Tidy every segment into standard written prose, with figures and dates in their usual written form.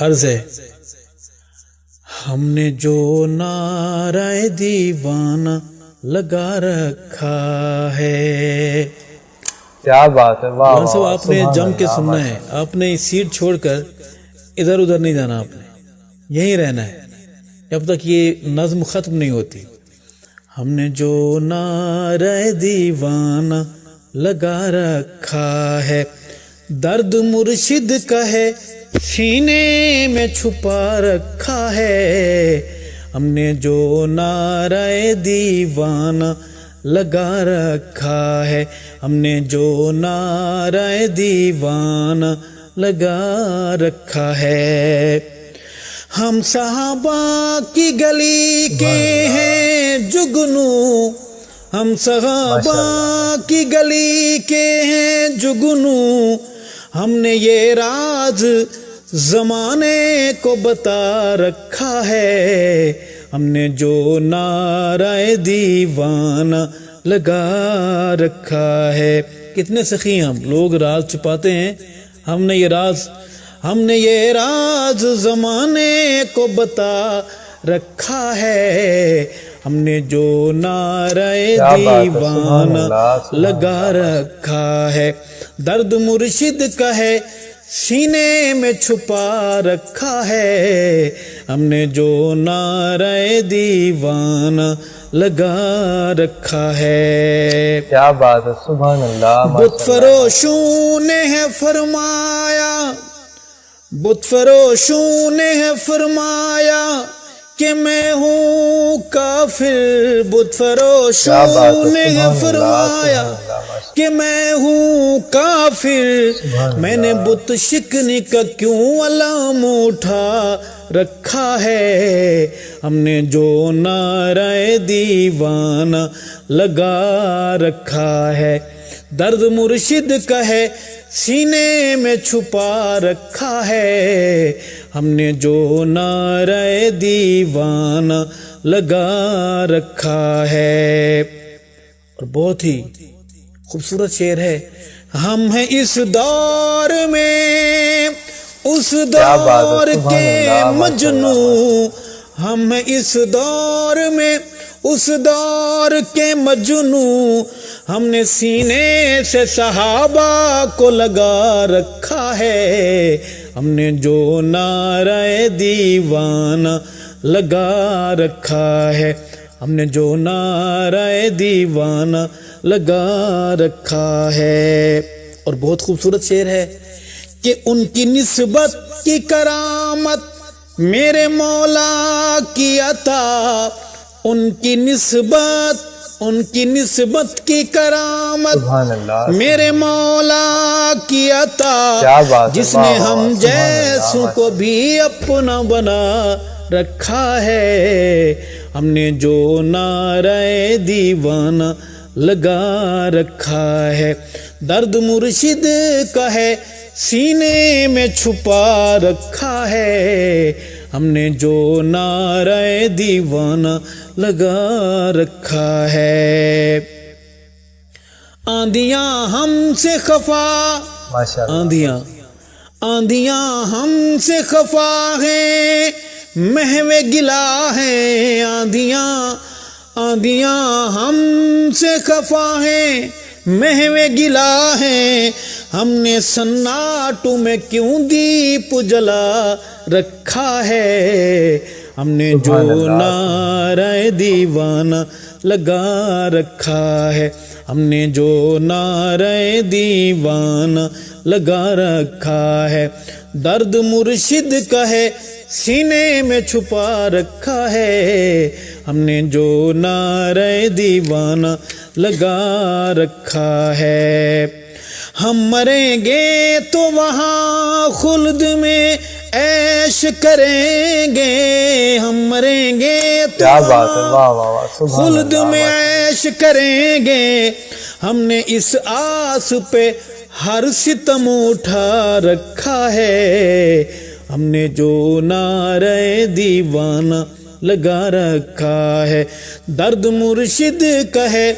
عرض ہے ہم نے جو نعرہ دیوانہ لگا رکھا ہے. کیا بات ہے، واہ مولانا صاحب آپ نے سبحان جم کے اللہ، سننا ہے، آپ نے سیٹ چھوڑ کر ادھر ادھر نہیں جانا، آپ نے یہیں رہنا ہے جب تک یہ نظم ختم نہیں ہوتی. ہم نے جو نعرہ دیوانہ لگا رکھا ہے، درد مرشد کا ہے سینے میں چھپا رکھا ہے. ہم نے جو نعرہ دیوانہ لگا رکھا ہے، ہم نے جو نعرہ دیوانہ لگا رکھا ہے. ہم صحابہ کی گلی کے ہیں جگنو، ہم صحابہ کی گلی کے ہیں جگنو، ہم نے یہ راز زمانے کو بتا رکھا ہے. ہم نے جو نعرہ دیوانہ لگا رکھا ہے. کتنے سخی ہم لوگ راز چھپاتے ہیں، ہم نے یہ راز زمانے کو بتا رکھا ہے. ہم نے جو نعرہ دیوانہ لگا رکھا ہے، درد مرشد کا ہے سینے میں چھپا رکھا ہے. ہم نے جو نعرہ دیوانہ لگا رکھا ہے. کیا بات ہے، سبحان اللہ. بت فروشوں نے ہے فرمایا، بت فروشوں نے ہے فرمایا کہ میں ہوں کافر. بت فروشوں نے ہے فرمایا کہ میں ہوں کافر. میں نے بت شکنی کا کیوں علم اٹھا رکھا ہے. ہم نے جو نعرہ دیوانہ لگا رکھا ہے، درد مرشد کا ہے سینے میں چھپا رکھا ہے. ہم نے جو نعرہ دیوانہ لگا رکھا ہے. اور بہت ہی خوبصورت شعر ہے. ہم ہیں اس دور میں اس دور کے مجنو، ہم ہیں اس دور میں اس دور کے مجنو، ہم نے سینے سے صحابہ کو لگا رکھا ہے. ہم نے جو نعرہ دیوانہ لگا رکھا ہے، ہم نے جو نعرہ دیوانہ لگا رکھا ہے. اور بہت خوبصورت شعر ہے کہ ان کی نسبت کی کرامت میرے مولا کی عطا، ان کی نسبت کی کرامت میرے مولا کی عطا، جس نے ہم جیسوں کو بھی اپنا بنا رکھا ہے. ہم نے جو نعرہ دیوانہ لگا رکھا ہے، درد مرشد کا ہے سینے میں چھپا رکھا ہے. ہم نے جو نعرہ دیوانہ لگا رکھا ہے. آندیاں ہم سے خفا، آندیاں ہم سے خفا ہیں، محو گلا ہیں. آندیاں ہم سے خفا ہیں، محو گلا ہیں. ہم نے سناٹوں میں کیوں دیپ جلا رکھا ہے. ہم نے جو نعرہ دیوانہ لگا رکھا ہے، ہم نے جو نعرہ دیوانہ لگا رکھا ہے، درد مرشد کا ہے سینے میں چھپا رکھا ہے. ہم نے جو نعرہ دیوانہ لگا رکھا ہے. ہم مریں گے تو وہاں خلد میں عیش کریں گے، ہم مریں گے تو وہاں خلد میں عیش کریں گے. ہم نے اس آس پہ ہر ستم اٹھا رکھا ہے. ہم نے جو نعرہ دیوانہ لگا رکھا ہے، درد مرشد کا ہے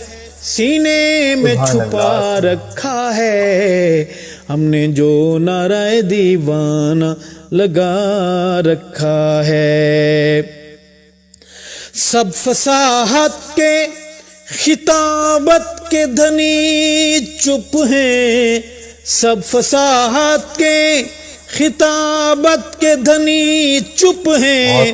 سینے میں چھپا رکھا ہے. ہم نے جو نعرہ دیوانہ لگا رکھا ہے. سب فصاحت کے خطابت کے دھنی چپ ہیں, سب فصاحت کے خطابت کے دھنی چپ ہیں,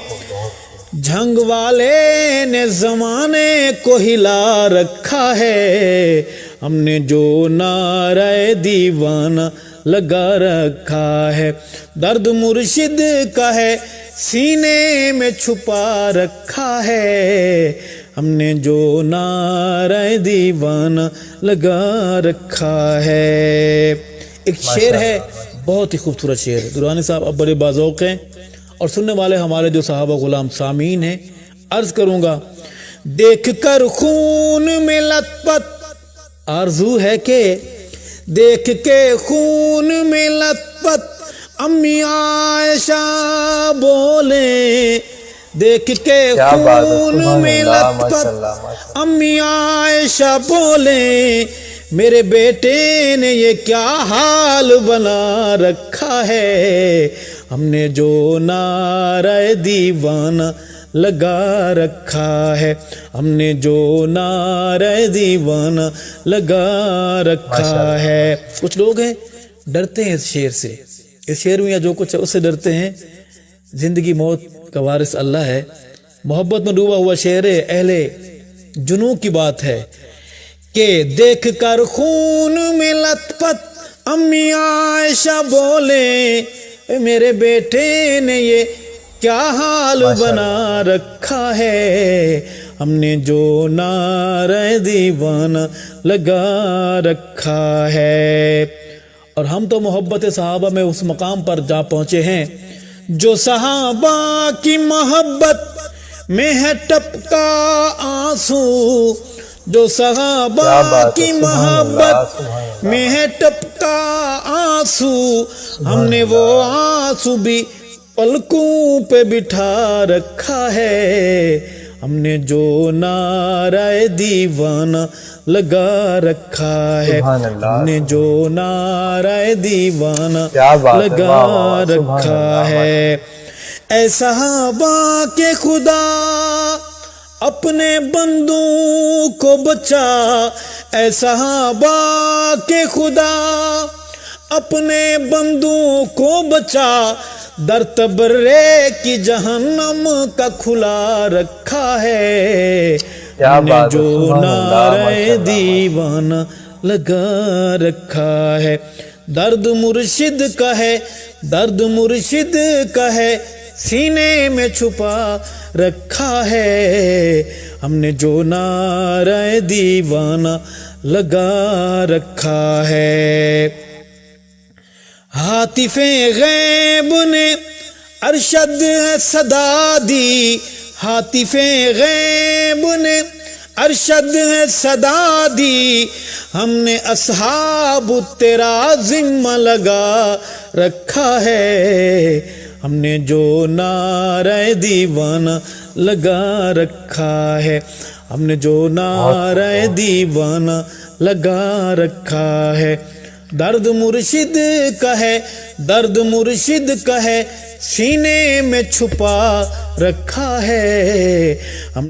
جھنگ والے نے زمانے کو ہلا رکھا ہے, ہم نے جو نعرہ دیوانہ لگا رکھا ہے. درد مرشد کا ہے سینے میں چھپا رکھا ہے, ہم نے جو نعرہ دیوانہ لگا رکھا ہے. ایک شعر ہے بہت ہی خوبصورت شعر ہے. درانی صاحب اب بڑے باذوق ہیں اور سننے والے ہمارے جو صحابہ غلام سامعین ہیں, عرض کروں گا. دیکھ کر خون میں لت پت آرزو ہے کہ دیکھ کے خون میں لت پت امی عائشہ بولے, دیکھ کے خون میں لت پت امی عائشہ بولے, میرے بیٹے نے یہ کیا حال بنا رکھا ہے, ہم نے جو نعرہ دیوانہ لگا رکھا ہے, ہم نے جو نعرہ دیوانہ لگا رکھا ہے. کچھ لوگ ہیں ڈرتے ہیں اس شعر سے, اس شعر میں یا جو کچھ ہے اس سے ڈرتے ہیں. زندگی موت کا وارث اللہ ہے. محبت میں ڈوبا ہوا شعر اہل جنوں کی بات ہے کہ دیکھ کر خون میں لت پت امی عائشہ بولے, میرے بیٹے نے یہ کیا حال بنا رکھا ہے, ہم نے جو نعرہ دیوانہ لگا رکھا ہے. اور ہم تو محبت صحابہ میں اس مقام پر جا پہنچے ہیں جو صحابہ کی محبت میں ہے ٹپکا آنسو, جو صحابہ کی محبت میں ہے ٹپکا آنسو, ہم نے وہ آنسو بھی پلکوں پہ بٹھا رکھا ہے, ہم نے جو نعرہ دیوانہ لگا رکھا ہے, ہم نے جو نعرہ دیوانہ لگا رکھا ہے. اے صحابہ کے خدا اپنے بندوں کو بچا, اے صحابہ کے خدا اپنے بندوں کو بچا, در تبرے کی جہنم کا کھلا رکھا ہے, ہم نے جو نعرہ دیوانہ لگا رکھا ہے. درد مرشد کا ہے, درد مرشد کا ہے سینے میں چھپا رکھا ہے, ہم نے جو نعرہ دیوانہ لگا رکھا ہے. ہاتف غیب نے ارشد صدا دی, ہاتف غیب نے ارشد صدا دی, ہم نے اصحاب تیرا ذمہ لگا رکھا ہے, ہم نے جو نعرہ دیوانہ لگا رکھا ہے, ہم نے جو نعرہ دیوانہ لگا رکھا ہے. درد مرشد کا ہے, درد مرشد کا ہے سینے میں چھپا رکھا ہے, ہم